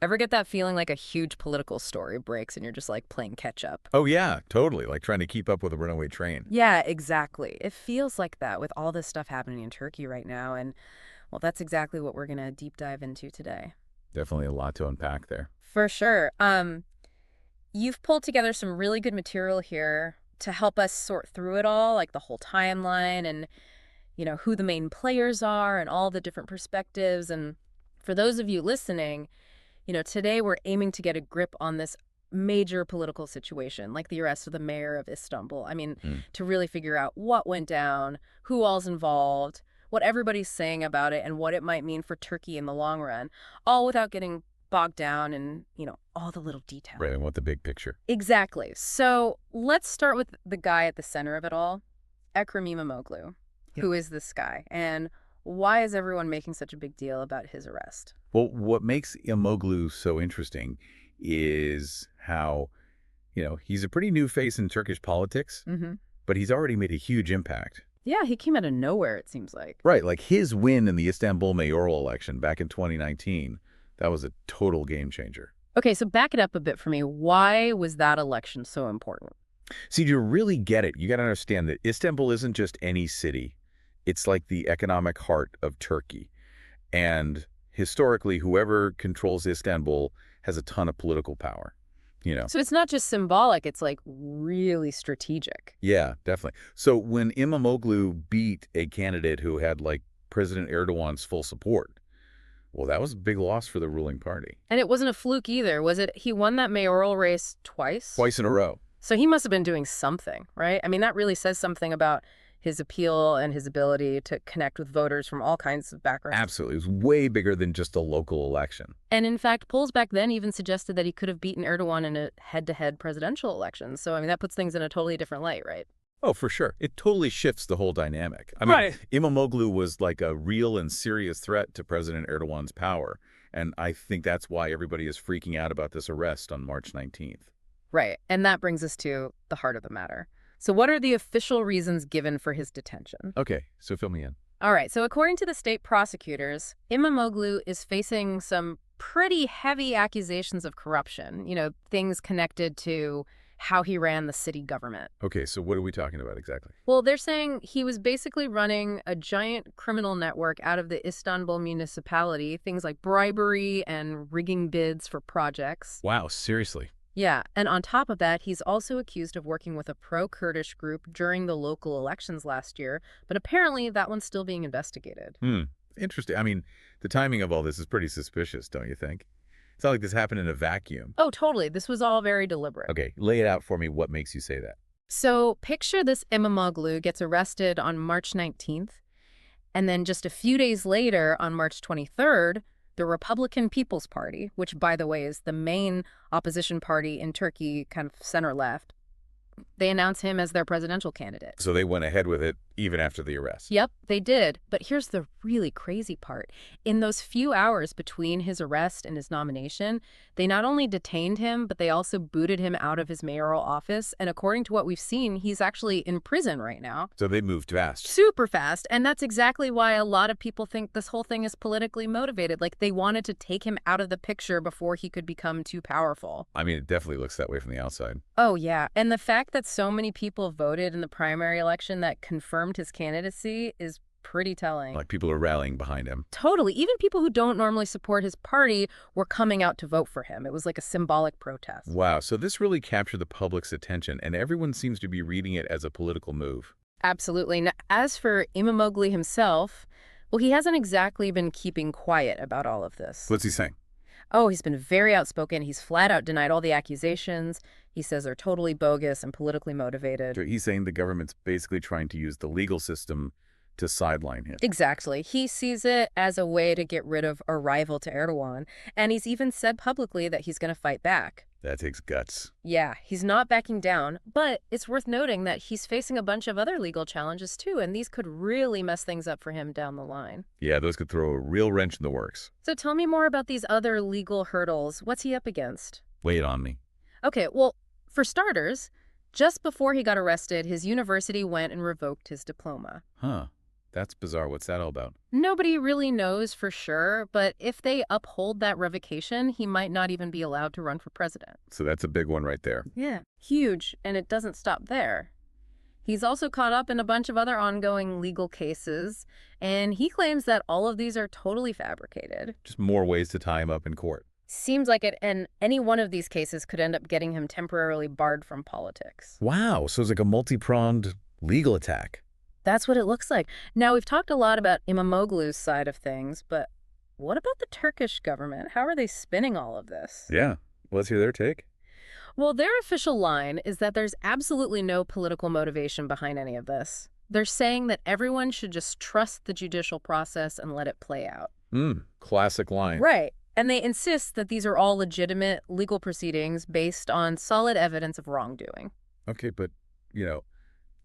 Ever get that feeling like a huge political story breaks and you're just like playing catch up? Oh, yeah, totally. Like trying to keep up with a runaway train. Yeah, exactly. It feels like that with all this stuff happening in Turkey right now. And, well, that's exactly what we're going to deep dive into today. Definitely a lot to unpack there. For sure. You've pulled together some really good material here to help us sort through it all, like the whole timeline and, who the main players are and all the different perspectives. And for those of you listening, today we're aiming to get a grip on this major political situation, like the arrest of the mayor of Istanbul. I mean, Mm. to really figure out what went down, who all's involved, what everybody's saying about it, and what it might mean for Turkey in the long run, all without getting bogged down in, all the little details. Right, I want the big picture. Exactly. So let's start with the guy at the center of it all, Ekrem İmamoğlu. Yeah. Who is this guy? And why is everyone making such a big deal about his arrest? Well, what makes Imamoglu so interesting is how, he's a pretty new face in Turkish politics, Mm-hmm. but he's already made a huge impact. Yeah, he came out of nowhere, it seems like. Right, like his win in the Istanbul mayoral election back in 2019, that was a total game changer. Okay, so back it up a bit for me. Why was that election so important? See, to really get it, you got to understand that Istanbul isn't just any city. It's like the economic heart of Turkey. And historically, whoever controls Istanbul has a ton of political power. So it's not just symbolic, it's like really strategic. Yeah, definitely. So when Imamoglu beat a candidate who had like President Erdogan's full support, well, that was a big loss for the ruling party. And it wasn't a fluke either, was it? He won that mayoral race twice? Twice in a row. So he must have been doing something, right? I mean, that really says something about his appeal and his ability to connect with voters from all kinds of backgrounds. Absolutely. It was way bigger than just a local election. And in fact, polls back then even suggested that he could have beaten Erdogan in a head-to-head presidential election. So, I mean, that puts things in a totally different light, right? Oh, for sure. It totally shifts the whole dynamic. I mean, Right. Imamoglu was like a real and serious threat to President Erdogan's power. And I think that's why everybody is freaking out about this arrest on March 19th. Right. And that brings us to the heart of the matter. So what are the official reasons given for his detention? Okay, so fill me in. All right. So according to the state prosecutors, Imamoglu is facing some pretty heavy accusations of corruption, things connected to how he ran the city government. Okay, so what are we talking about exactly? Well, they're saying he was basically running a giant criminal network out of the Istanbul municipality, things like bribery and rigging bids for projects. Wow, seriously? Yeah, and on top of that, he's also accused of working with a pro-Kurdish group during the local elections last year, but apparently that one's still being investigated. Interesting. I mean, the timing of all this is pretty suspicious, don't you think? It's not like this happened in a vacuum. Oh, totally. This was all very deliberate. Okay, lay it out for me. What makes you say that? So picture this Imamoglu gets arrested on March 19th, and then just a few days later, on March 23rd, the Republican People's Party, which, by the way, is the main opposition party in Turkey, kind of center-left, they announce him as their presidential candidate. So they went ahead with it even after the arrest. Yep, they did. But here's the really crazy part. In those few hours between his arrest and his nomination, they not only detained him, but they also booted him out of his mayoral office. And according to what we've seen, he's actually in prison right now. So they moved fast. Super fast. And that's exactly why a lot of people think this whole thing is politically motivated. Like they wanted to take him out of the picture before he could become too powerful. I mean, it definitely looks that way from the outside. Oh, yeah. And the fact that so many people voted in the primary election that confirmed his candidacy is pretty telling. Like people are rallying behind him. Totally. Even people who don't normally support his party were coming out to vote for him. It was like a symbolic protest. Wow, so this really captured the public's attention, and everyone seems to be reading it as a political move. Absolutely. Now, as for Imamoglu himself, well, he hasn't exactly been keeping quiet about all of this. What's he saying? Oh, he's been very outspoken. He's flat out denied all the accusations. He says they're totally bogus and politically motivated. So he's saying the government's basically trying to use the legal system to sideline him. Exactly. He sees it as a way to get rid of a rival to Erdogan. And he's even said publicly that he's going to fight back. That takes guts. Yeah, he's not backing down, but it's worth noting that he's facing a bunch of other legal challenges too, and these could really mess things up for him down the line. Yeah, those could throw a real wrench in the works. So tell me more about these other legal hurdles. What's he up against? Lay it on me. Okay, well, for starters, just before he got arrested, his university went and revoked his diploma. Huh. That's bizarre. What's that all about? Nobody really knows for sure, but if they uphold that revocation, he might not even be allowed to run for president. So that's a big one right there. Yeah. Huge, and it doesn't stop there. He's also caught up in a bunch of other ongoing legal cases, and he claims that all of these are totally fabricated. Just more ways to tie him up in court. Seems like it, and any one of these cases could end up getting him temporarily barred from politics. Wow, so it's like a multi-pronged legal attack. That's what it looks like. Now, we've talked a lot about Imamoglu's side of things, but what about the Turkish government? How are they spinning all of this? Yeah, let's hear their take. Well, their official line is that there's absolutely no political motivation behind any of this. They're saying that everyone should just trust the judicial process and let it play out. Classic line. Right. And they insist that these are all legitimate legal proceedings based on solid evidence of wrongdoing. Okay, but,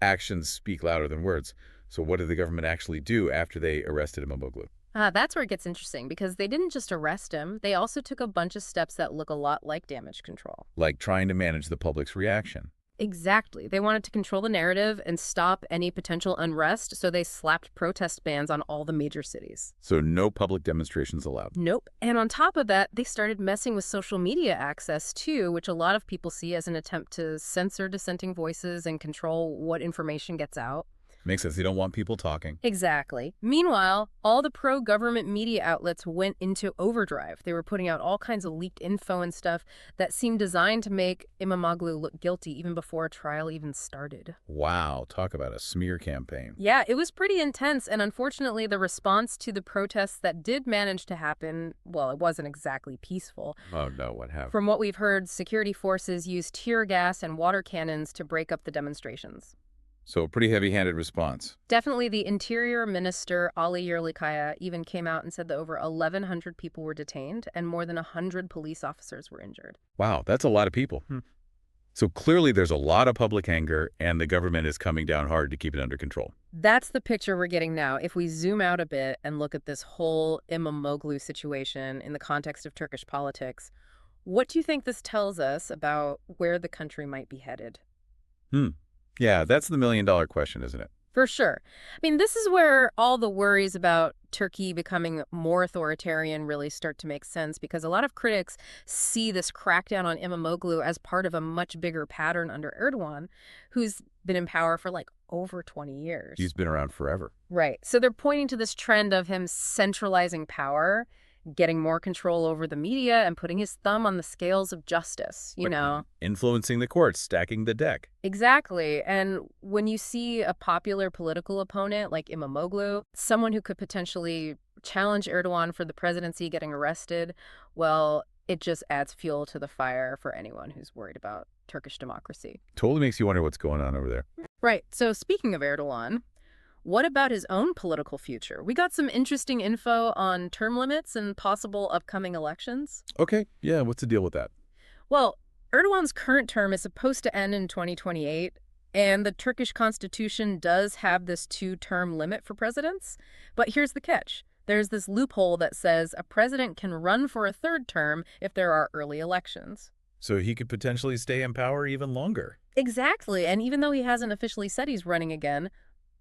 actions speak louder than words. So what did the government actually do after they arrested Imamoglu? That's where it gets interesting, because they didn't just arrest him. They also took a bunch of steps that look a lot like damage control. Like trying to manage the public's reaction. Exactly. They wanted to control the narrative and stop any potential unrest, so they slapped protest bans on all the major cities. So no public demonstrations allowed. Nope. And on top of that, they started messing with social media access, too, which a lot of people see as an attempt to censor dissenting voices and control what information gets out. Makes sense. They don't want people talking. Exactly. Meanwhile, all the pro-government media outlets went into overdrive. They were putting out all kinds of leaked info and stuff that seemed designed to make Imamoglu look guilty even before a trial even started. Wow, talk about a smear campaign. Yeah, it was pretty intense, and unfortunately, the response to the protests that did manage to happen, well, it wasn't exactly peaceful. Oh no, what happened? From what we've heard, security forces used tear gas and water cannons to break up the demonstrations. So a pretty heavy-handed response. Definitely. The Interior Minister, Ali Yerlikaya, even came out and said that over 1,100 people were detained and more than 100 police officers were injured. Wow, that's a lot of people. So clearly there's a lot of public anger, and the government is coming down hard to keep it under control. That's the picture we're getting now. If we zoom out a bit and look at this whole Imamoglu situation in the context of Turkish politics, what do you think this tells us about where the country might be headed? Yeah, that's the million-dollar question, isn't it? For sure. I mean, this is where all the worries about Turkey becoming more authoritarian really start to make sense, because a lot of critics see this crackdown on Imamoglu as part of a much bigger pattern under Erdogan, who's been in power for like over 20 years. He's been around forever. Right. So they're pointing to this trend of him centralizing power, getting more control over the media, and putting his thumb on the scales of justice, you know. Influencing the courts, stacking the deck. Exactly. And when you see a popular political opponent like Imamoglu, someone who could potentially challenge Erdogan for the presidency getting arrested, well, it just adds fuel to the fire for anyone who's worried about Turkish democracy. Totally makes you wonder what's going on over there. Right. So speaking of Erdogan, what about his own political future? We got some interesting info on term limits and possible upcoming elections. Okay, yeah, what's the deal with that? Well, Erdogan's current term is supposed to end in 2028, and the Turkish constitution does have this two-term limit for presidents. But here's the catch. There's this loophole that says a president can run for a third term if there are early elections. So he could potentially stay in power even longer. Exactly, and even though he hasn't officially said he's running again,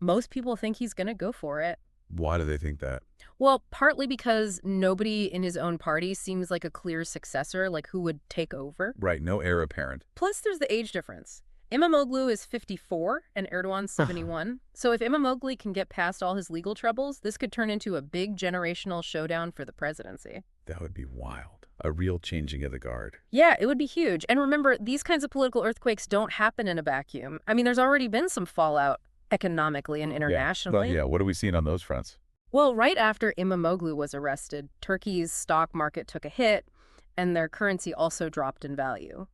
most people think he's going to go for it. Why do they think that? Well, partly because nobody in his own party seems like a clear successor, like who would take over. Right, no heir apparent. Plus, there's the age difference. Imamoglu is 54 and Erdogan's 71. So if Imamoglu can get past all his legal troubles, this could turn into a big generational showdown for the presidency. That would be wild. A real changing of the guard. Yeah, it would be huge. And remember, these kinds of political earthquakes don't happen in a vacuum. I mean, there's already been some fallout economically and internationally. Yeah, what are we seeing on those fronts? Well, right after Imamoglu was arrested, Turkey's stock market took a hit, and their currency also dropped in value.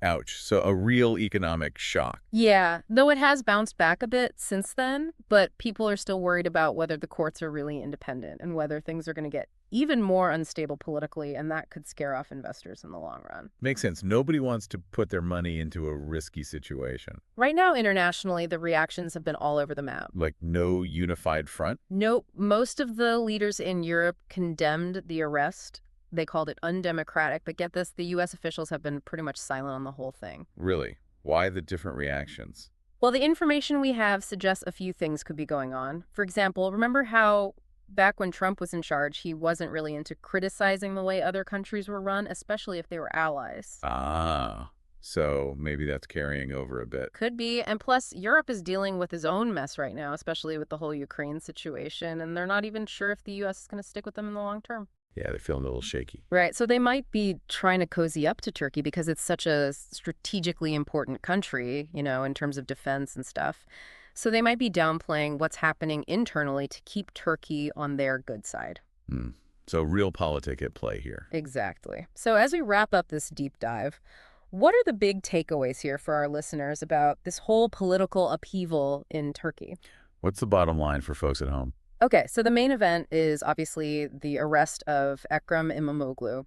Ouch. So a real economic shock. Yeah, though it has bounced back a bit since then, but people are still worried about whether the courts are really independent and whether things are going to get even more unstable politically, and that could scare off investors in the long run. Makes sense. Nobody wants to put their money into a risky situation. Right now, internationally, the reactions have been all over the map. Like no unified front? Nope. Most of the leaders in Europe condemned the arrest. They called it undemocratic, but get this, the U.S. officials have been pretty much silent on the whole thing. Really? Why the different reactions? Well, the information we have suggests a few things could be going on. For example, remember how back when Trump was in charge, he wasn't really into criticizing the way other countries were run, especially if they were allies? Ah, so maybe that's carrying over a bit. Could be. And plus, Europe is dealing with his own mess right now, especially with the whole Ukraine situation, and they're not even sure if the U.S. is going to stick with them in the long term. Yeah, they're feeling a little shaky. Right. So they might be trying to cozy up to Turkey because it's such a strategically important country, in terms of defense and stuff. So they might be downplaying what's happening internally to keep Turkey on their good side. Hmm. So real politic at play here. Exactly. So as we wrap up this deep dive, what are the big takeaways here for our listeners about this whole political upheaval in Turkey? What's the bottom line for folks at home? Okay, so the main event is obviously the arrest of Ekrem Imamoglu.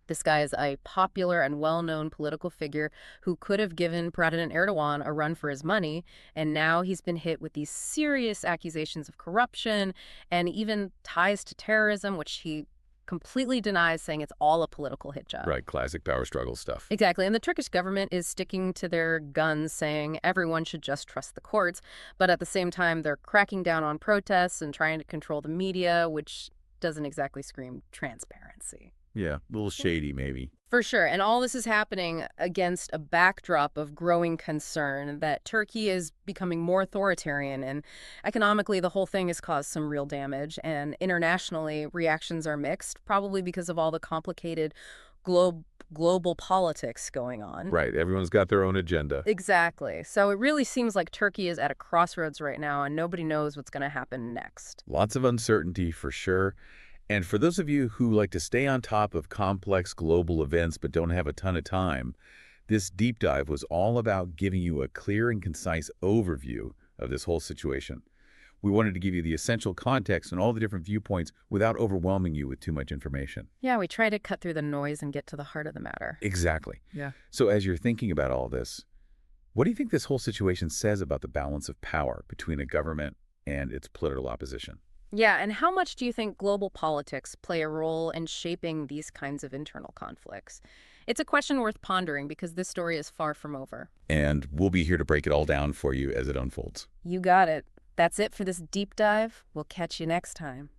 This guy is a popular and well-known political figure who could have given President Erdogan a run for his money, and now he's been hit with these serious accusations of corruption and even ties to terrorism, which he completely denies, saying it's all a political hit job. Right, classic power struggle stuff. Exactly. And the Turkish government is sticking to their guns, saying everyone should just trust the courts. But at the same time, they're cracking down on protests and trying to control the media, which doesn't exactly scream transparency. Yeah, a little shady maybe. For sure. And all this is happening against a backdrop of growing concern that Turkey is becoming more authoritarian, and economically the whole thing has caused some real damage, and internationally reactions are mixed, probably because of all the complicated global politics going on. Right, everyone's got their own agenda. Exactly. So it really seems like Turkey is at a crossroads right now, and nobody knows what's going to happen next. Lots of uncertainty for sure. And for those of you who like to stay on top of complex global events but don't have a ton of time, this deep dive was all about giving you a clear and concise overview of this whole situation. We wanted to give you the essential context and all the different viewpoints without overwhelming you with too much information. Yeah, we try to cut through the noise and get to the heart of the matter. Exactly. Yeah. So as you're thinking about all this, what do you think this whole situation says about the balance of power between a government and its political opposition? Yeah, and how much do you think global politics play a role in shaping these kinds of internal conflicts? It's a question worth pondering because this story is far from over. And we'll be here to break it all down for you as it unfolds. You got it. That's it for this deep dive. We'll catch you next time.